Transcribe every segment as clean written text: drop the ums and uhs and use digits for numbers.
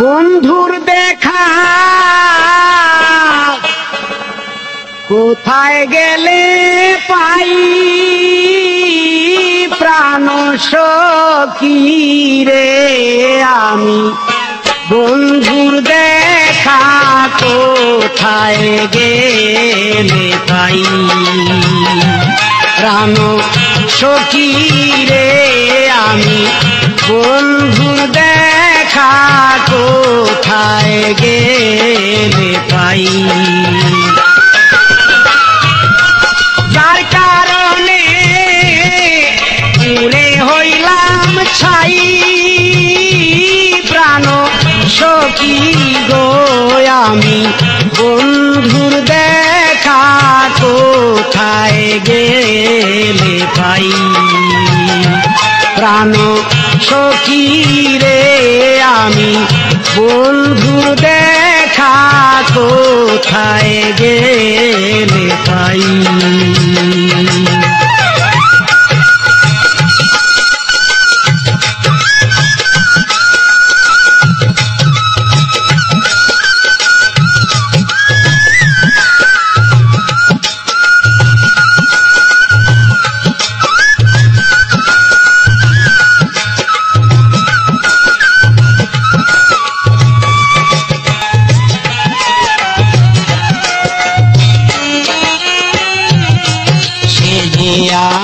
বন্ধুর দেখা কোথায় গেলে পাই, প্রাণ সখী রে আমি বন্ধুর দেখা কোথায় গেলে পাই, প্রাণ সখী রে আমি বন্ধুর দেখা কোথায় গেলে পাই। যার কারণে পুরে হইলাম ছাই, প্রাণ সখী গো আমি বন্ধুর দেখা কোথায় গেলে পাই, প্রাণ সখী রে আমি বন্ধুর দেখা কোথায় গেলে পাই।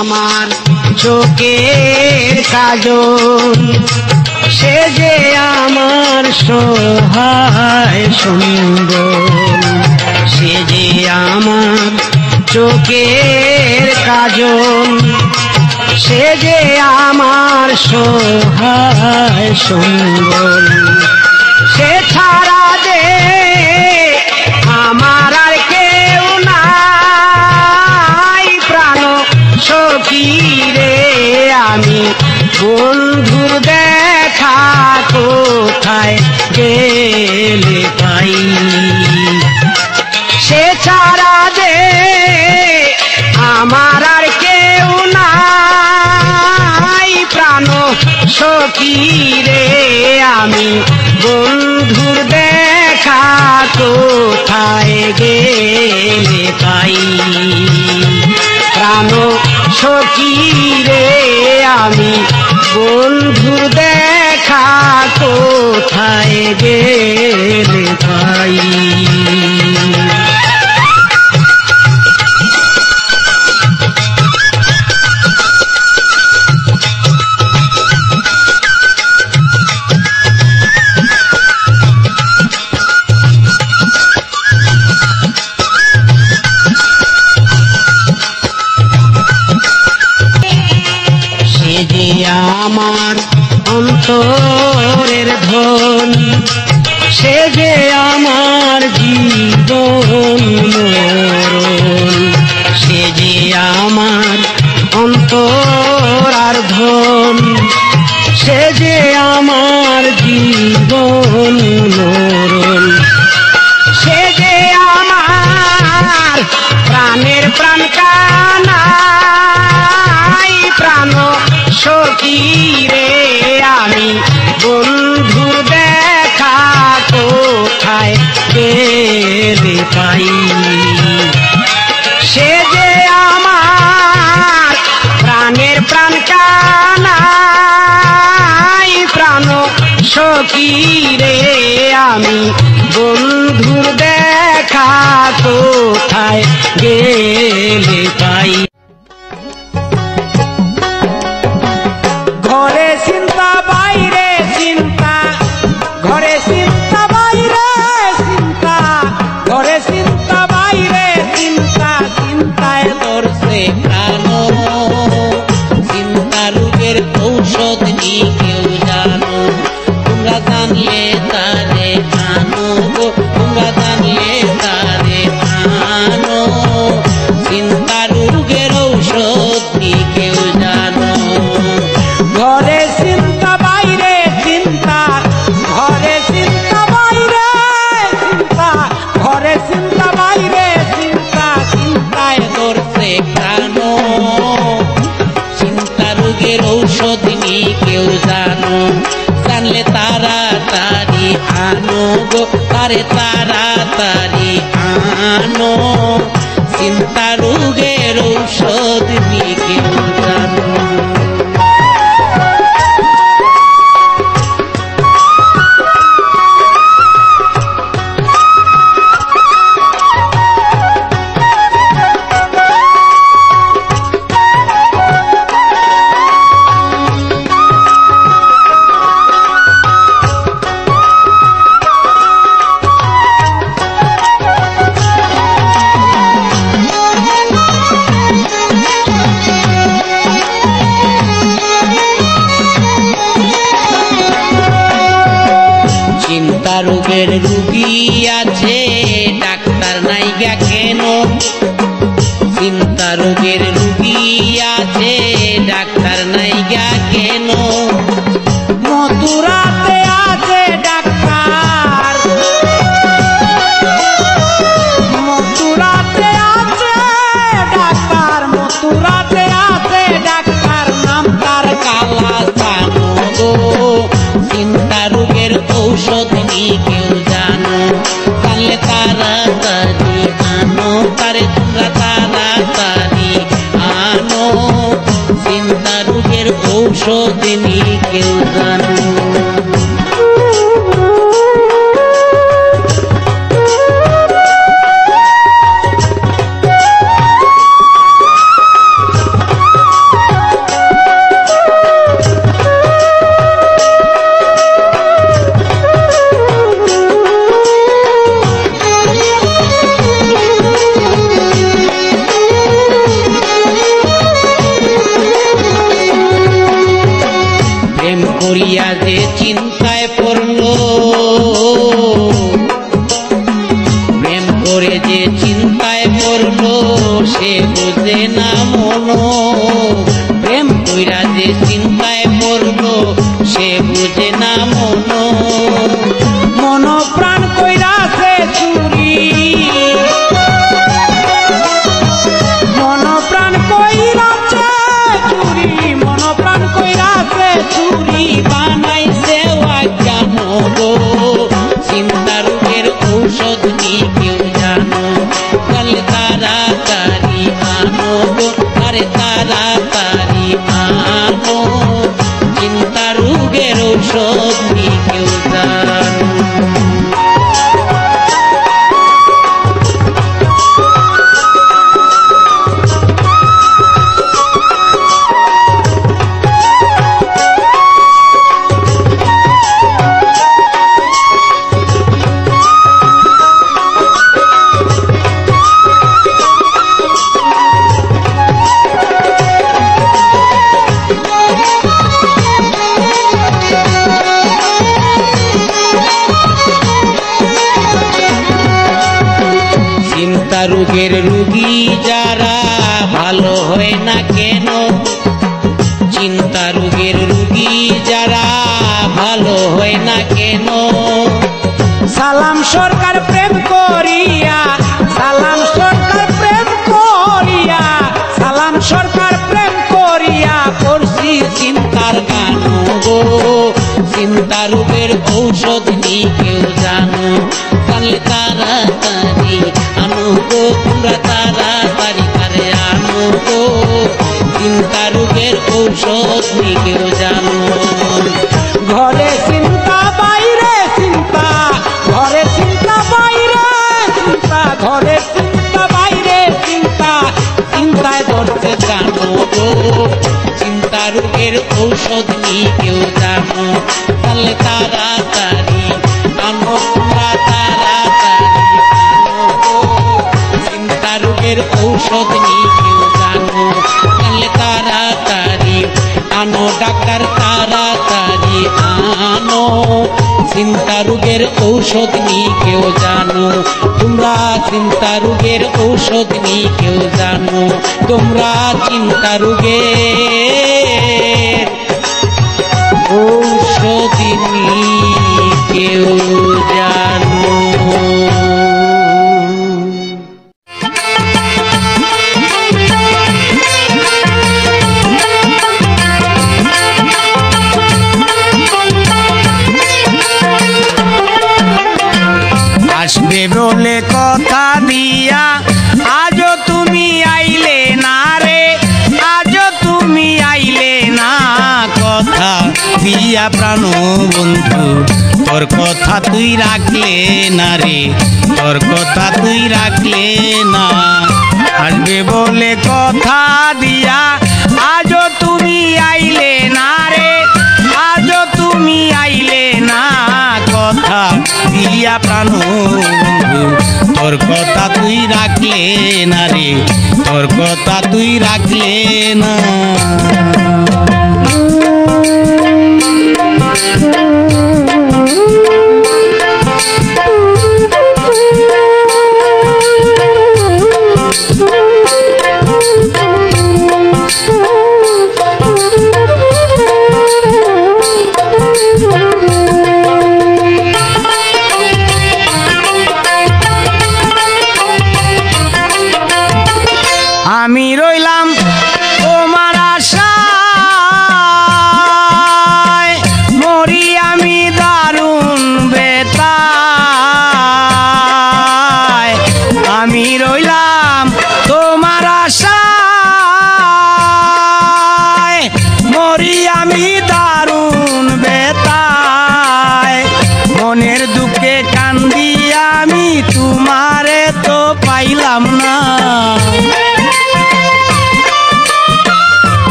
আমার চোখের কাজল, সে যে আমার সহায় সুন্দর, সে যে আমার চোখের কাজল, সে যে আমার সহায় সুন্দর, সে ছাড়া যে আমার আর কেউ নাই, প্রাণ সখী রে আমি বন্ধুর দেখা কোথায় গেলে পাই, সে ছাড়া যে আমার আর কেউ নাই, প্রাণ সখী রে আমি বন্ধুর দেখা কোথায় গেলে পাই, প্রাণ সখী রে আমি বন্ধুর দেখা কোথায় গেলে পাই। আমার অন্তরের ধন, সে যে আমার জীবন মরণ, সে যে আমার অন্তর আর ধন, সে যে আমার জীবন মরণ, সে যে আমার প্রাণের প্রাণ কানাই, প্রাণ সখী রে আমি বন্ধুর দেখা কোথায় গেলে পাই, সে যে আমার প্রাণের প্রাণ কানাই, প্রাণ সখী রে আমি বন্ধুর দেখা কোথায় গেলে পাই। ঘরে চিন্তা বাইরে চিন্তা, ঘরে চিন্তা বাইরে চিন্তা, ঘরে চিন্তা বাইরে চিন্তা, চিন্তায় ধরছে প্রাণ, চিন্তা রোগের ঔষধ কি কেউ জানো, তোমরা জানলে তারে আনো গো, তোমরা জানলে তারে আনো, চিন্তা রোগের রোগের রুগী আছে ডাক্তার নাইগা কেন? চিন্তা রোগের রুগী আছে ডাক্তার নাইগা কেন? মথুরাতে আছে ডাক্তার, মথুরাতে আছে ডাক্তার, মথুরাতে আছে ডাক্তার, নাম তার কালা জানো গো। চিন্তা রোগের ঔষধ কি কেউ জানো? জানলে তাড়াতাড়ি আনো তারে, তোমরা তাড়াতাড়ি আনো। চিন্তা রোগের ঔষধ নি কেউ জানো? করিয়া যে চিন্তায় পড়লো, প্রেম করে যে চিন্তায় পড়লো, সে বুঝে না মন। প্রেম কইরা যে চিন্তায় পড়লো, সে বুঝে না মন। মন প্রাণ কইরা সে চুরি, মন প্রাণ কইরা সে চুরি, মন প্রাণ কইরা সে চুরি বানাইছে অজ্ঞান গো। চিন্তা রোগের ঔষধ কি কেউ জানো? তাহলে তাড়াতাড়ি আনো গো, আরে তাড়াতাড়ি আনো। চিন্তা রোগের ঔষধ কি কেউ জানো? চিন্তা রোগের রুগী যারা ভালো হয় না কেন? চিন্তা রোগের রুগী যারা ভালো হয় না কেন? সালাম সরকার প্রেম করিয়া, সালাম সরকার প্রেম করিয়া, সালাম সরকার প্রেম করিয়া করছি চিন্তার গান গো। চিন্তা রোগের ঔষধ নি কেউ জানো? জানলে তাড়াতাড়ি আনো গো, তোমরা তাড়াতাড়ি করে আনো গো। চিন্তা রোগের ঔষধ নি কেউ জানো? ঘরে চিন্তা বাইরে চিন্তা, ঘরে চিন্তা বাইরে চিন্তা, ঘরে চিন্তা বাইরে চিন্তা, চিন্তায় ধরতে জানো গো। চিন্তা রোগের ঔষধ নি কেউ জানো? তাহলে তাড়াতাড়ি আনো, তোমরা তাড়াতাড়ি আনো গো। চিন্তা রোগের ঔষধ নি কেউ জানো? তাহলে তাড়াতাড়ি আনো ডাক্তার, তাড়াতাড়ি আনো। চিন্তা রোগের ঔষধ নি কেউ জানো? তোমরা চিন্তা রোগের ঔষধ নি কেউ জানো? তোমরা চিন্তা রোগের ঔষধ নি কেউ জানো? আসবে বলে কথা দিয়া আজও তুমি আইলে না রে, আজও তুমি আইলে না। কথা দিয়া প্রাণ বন্ধু তোর কথা তুই রাখলে না রে, তোর কথা তুই রাখলে না। আসবে বলে কথা দিয়া আজও তুমি আইলে না রে, আজও তুমি আইলে না। কথা দিয়া প্রাণ বন্ধু তোর কথা তুই রাখলে না রে, তোর কথা তুই রাখলে না।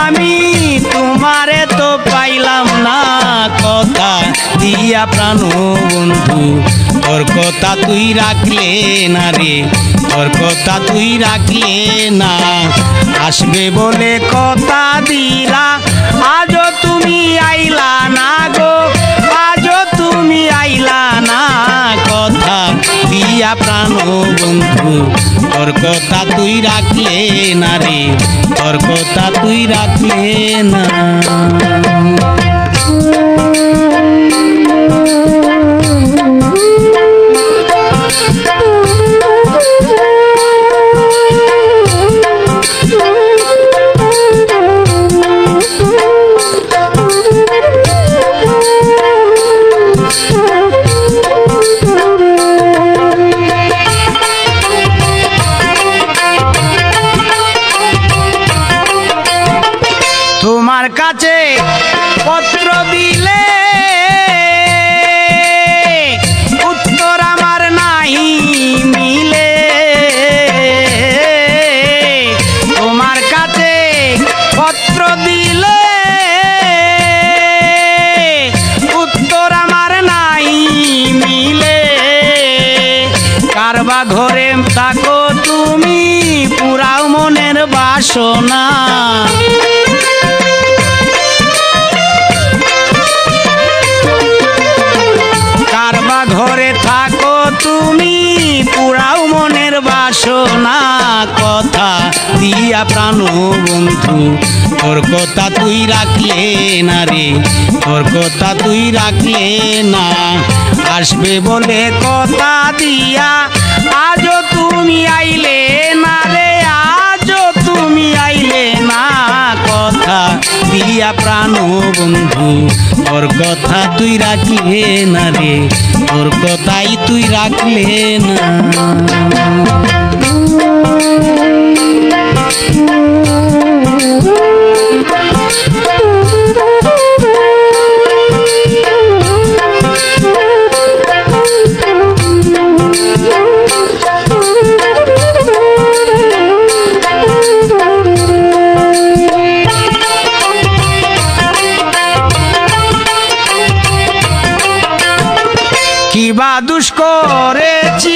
আমি তোমারে তো পাইলাম না কথা দিয়া প্রাণ বন্ধু তোর কথা তুই রাখলে না রে তোর কথা তুই রাখলে না আসবে বলে কথা দিলা আজও তুমি আইলা না গো আজও তুমি আইলা না কথা দিয়া প্রাণ বন্ধু তোর কথা তুই রাখলে না রে তোর কথা তুই রাখলে না তোমার কাছে পত্র দিলে উত্তর আমার নাহি মিলে তোমার কাছে পত্র দিলে উত্তর আমার নাহি মিলে কারবা ঘরে থাকো তুমি পুরাও মনের বাসনা ঘরে থাকো তুমি পুরাও মনের বাসনা কথা দিয়া প্রাণ বন্ধু তোর কথা তুই রাখলে না রে তোর কথা তুই রাখলে না আসবে বলে কথা দিয়া আজও তুমি আইলে না রে আজও তুমি আইলে না কথা দিয়া প্রাণ বন্ধু তোর কথা তুই রাখলে না রে তোর কথাই তুই রাখলে না কিবা দুষ করেছি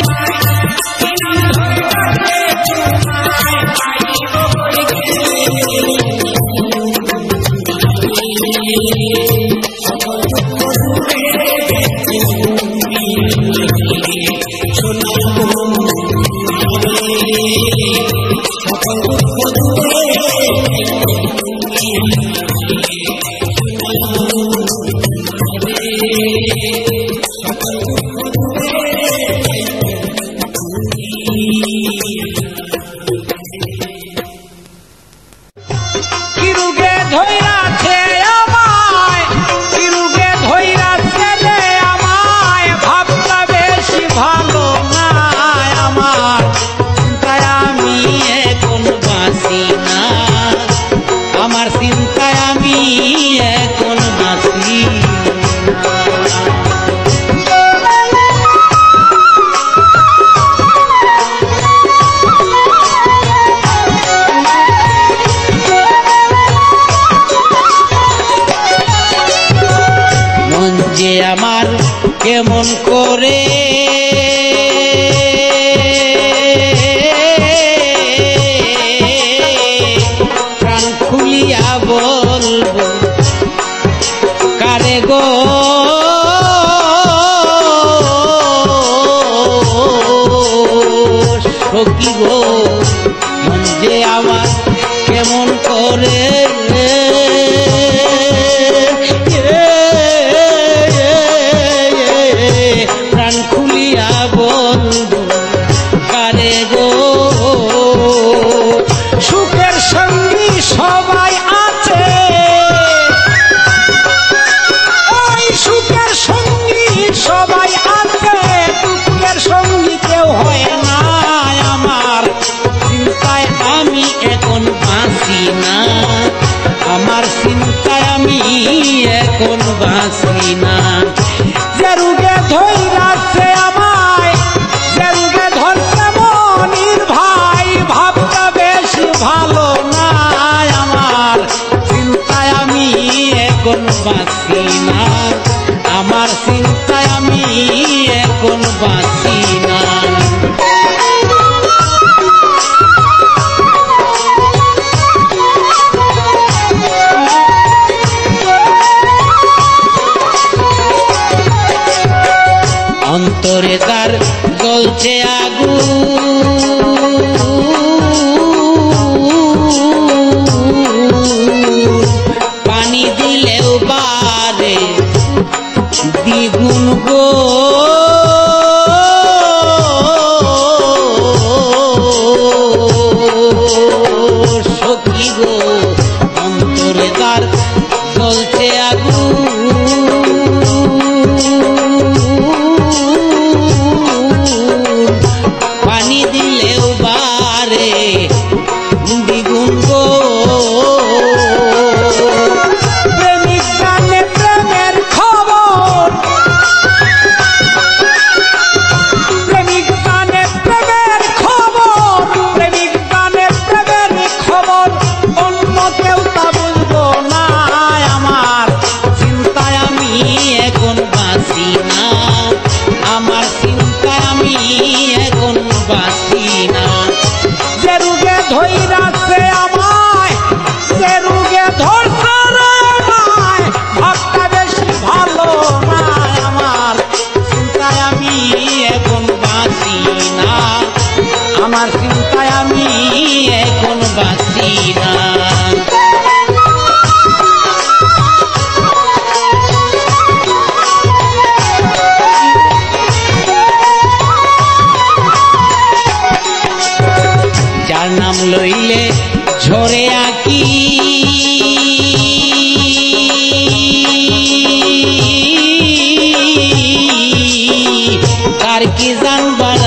আমার কেমন করে প্রাণ খুলিয়া বলবো কারে গো সখী গো মন যে আমার কেমন করে আমার চিন্তায় আমি এখন বাঁচি না যে রোগে ধইরাছে আমায় যে রোগে ধরছে মনির ভাই ভাবটা বেশি ভালো না আমার বাঁচি না, আমার চিন্তায় আমি এখন বাঁচি না। অন্তরে তার জ্বলছে আগুন, পানি দিলেও বারে দ্বিগুণ গো, সখী গো অন্তরে তার জ্বলছে আগুন, পানি দিলেও বারে দ্বিগুণ গো। প্রেমিক জানে প্রেমের খবর, প্রেমিক জানে প্রেমের খবর, প্রেমিক জানে প্রেমের খবর, অন্য কেউ তা বুঝবো না। আমার চিন্তায় আমি এখন বাঁচি না, আমার চিন্তায় আমি এখন বাঁচি না। যে রোগে ধইরাছে আমায়, যে রোগে ধরছে রে আমায়, ভাবটা বেশি ভালো না। আমার চিন্তায় আমি এখন বাঁচি না, আমার চিন্তায় আমি এখন বাঁচি না। যার নাম লইলে ঝরে আঁকি, তার কি জানবার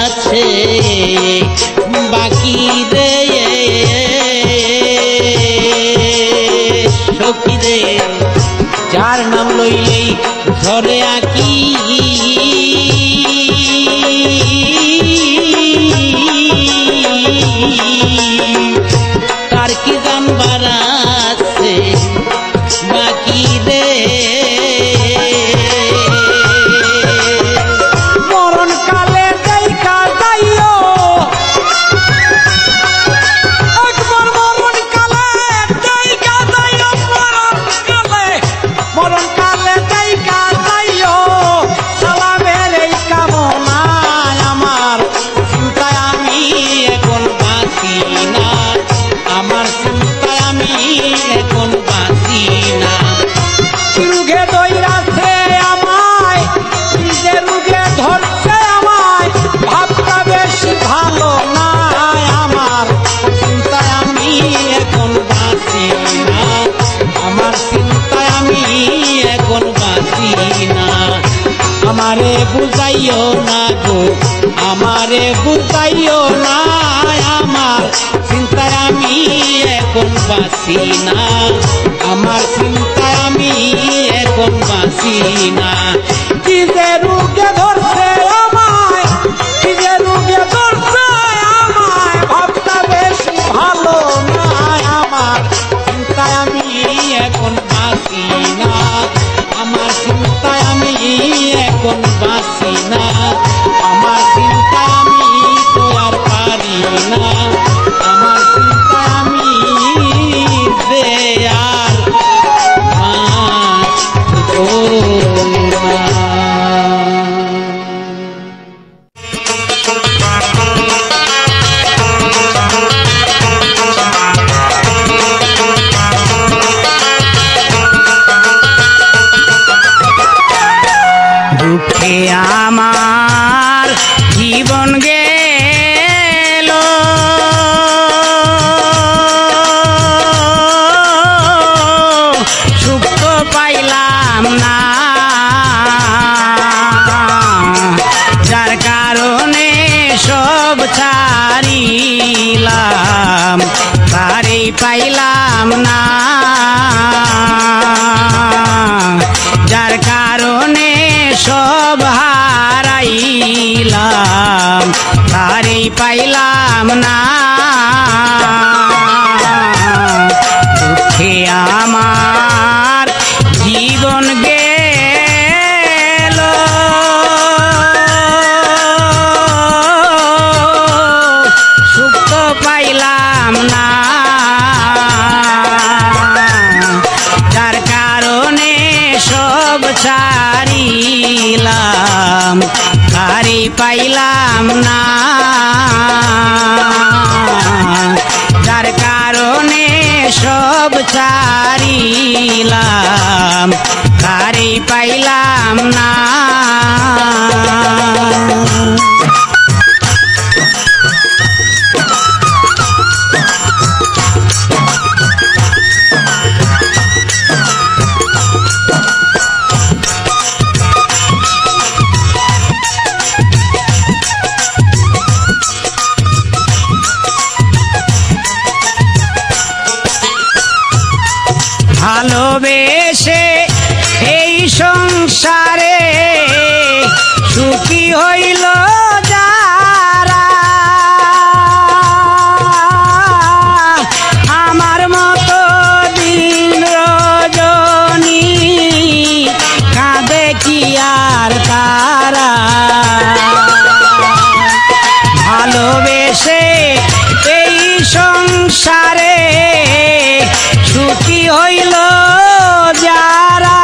আছে বাকি রে সখী রে। যার নাম লইলেই ঝরে আঁকি, তার কি জানবার আছে বাকি রে। মরণ কালে দেখা যাইও, একবার মরণ কালে দেখা যাইও, মরণ কালে দেখা যাইও, সালামের এই কামনা। আমার চিন্তায় আমি এখন বাঁচি না, আমার চিন্তায় আমি এখন বাঁচি না। রুগে ধইরাছে আমায়, যে রুগে ধরছে আমায়, ভাবটা বেশি ভালো না। আমার চিন্তায় আমি এখন বাঁচি না, আমার চিন্তায় আমি এখন বাঁচি না। আমারে বুঝাইও না গো, আমারে বুঝাইও না, আমার চিন্তায় আমি এখন বাঁচি না, আমার চিন্তায় আমি এখন বাঁচি না। কি যে রুগে ধরছে আমায়, কি যে রুগে ধরছে আমায়, ভাবটা বেশি ভালো না। আমার চিন্তায় আমি এখন বাঁচি না, আমার চিন্তায় আমি এখন বাঁচি না, আমার চিন্তায় আমি তো আর পারি না, আমার চিন্তায় আমি যে আর বাঁচবো না। দুঃখে আমার জীবন গেল, সুখ তো পাইলাম না, যার কারণে সব ছাড়িলাম, তারে পাইলাম না, যার কারণে সব হারাইলাম, তারে পাইলাম না। দুঃখে আমার পাইলাম না, যার কারণে সব ছাড়িলাম, তারে পাইলাম না। ভালোবেসে এই সংসারে সুখী হইল যারা, আমার মতো দিন রজনী কাঁদে কি আর তারা। ভালোবেসে এই সংসারে সুখী হইল যারা,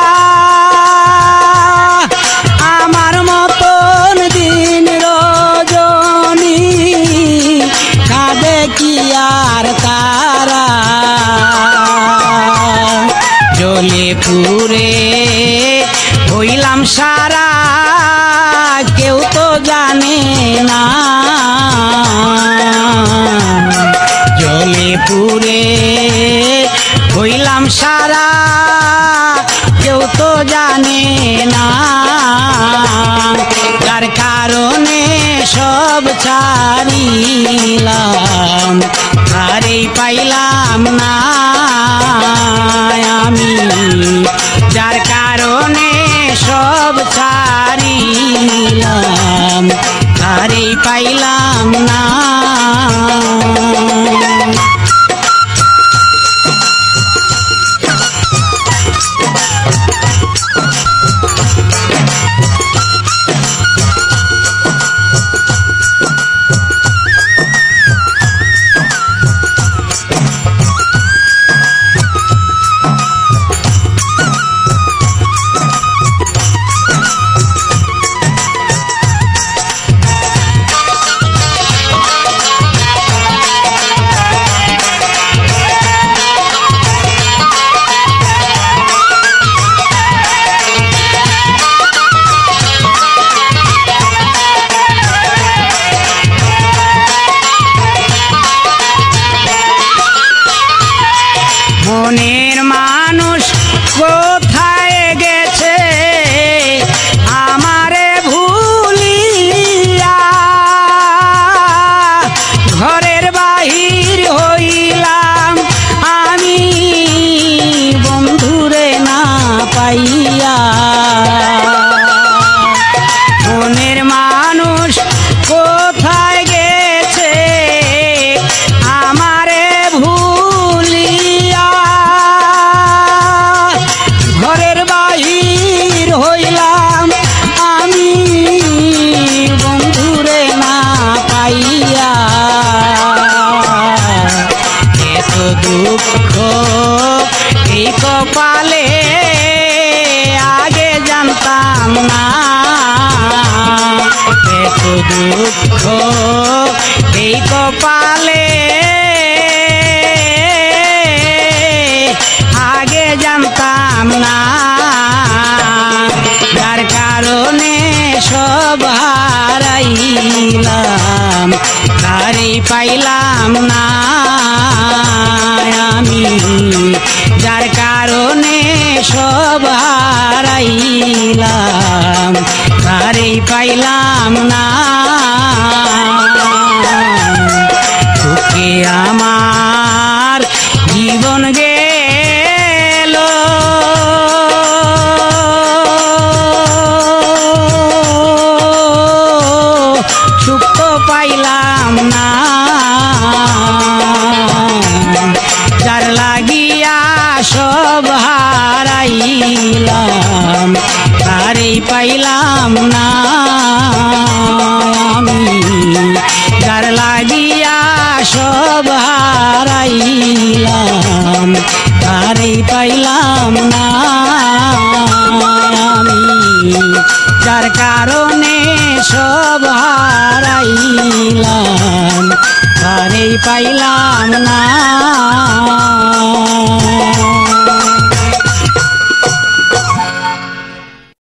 আমার মতন দিন রজনী কাঁদে কি আর তারা। জ্বলে পুড়ে হইলাম সারা, কেউ তো জানে না। জ্বলে পুড়ে হইলাম সারা, কেউ তো জানে না। যার কারণে সব ছাড়িলাম, তারে পাইলাম না আমি। যার কারণে সব ছাড়িলাম, তারে পাইলাম না। মনের মানুষ কোথায় গেছে আমারে ভুলিয়া, ঘরের বাহির হইলাম আমি বন্ধুরে না পাইয়া। মনের মানুষ কোথায় গেছে আমারে ভুলিয়া, ঘরের বাহির হইলাম আমি বন্ধুরে না পাইয়া। এত দুঃখ এই কপালে আগে জানতাম না। এত দুঃখ এই কপালে আগে জানতাম না। যার কারণে সব হারাইলাম, তারে পাইলাম না আমি। যার কারণে সব হারাইলাম, তারে পাইলাম না। তোকে আমার জীবন গেল, সুখ তো পাইলাম না। যার লাগিয়া সব হারাইলাম, তারে পাইলাম না আমি। যার লাগিয়া সব হারাইলাম, তারে পাইলাম না আমি। যার কারণে সব পাইলাম তারে পাইলাম না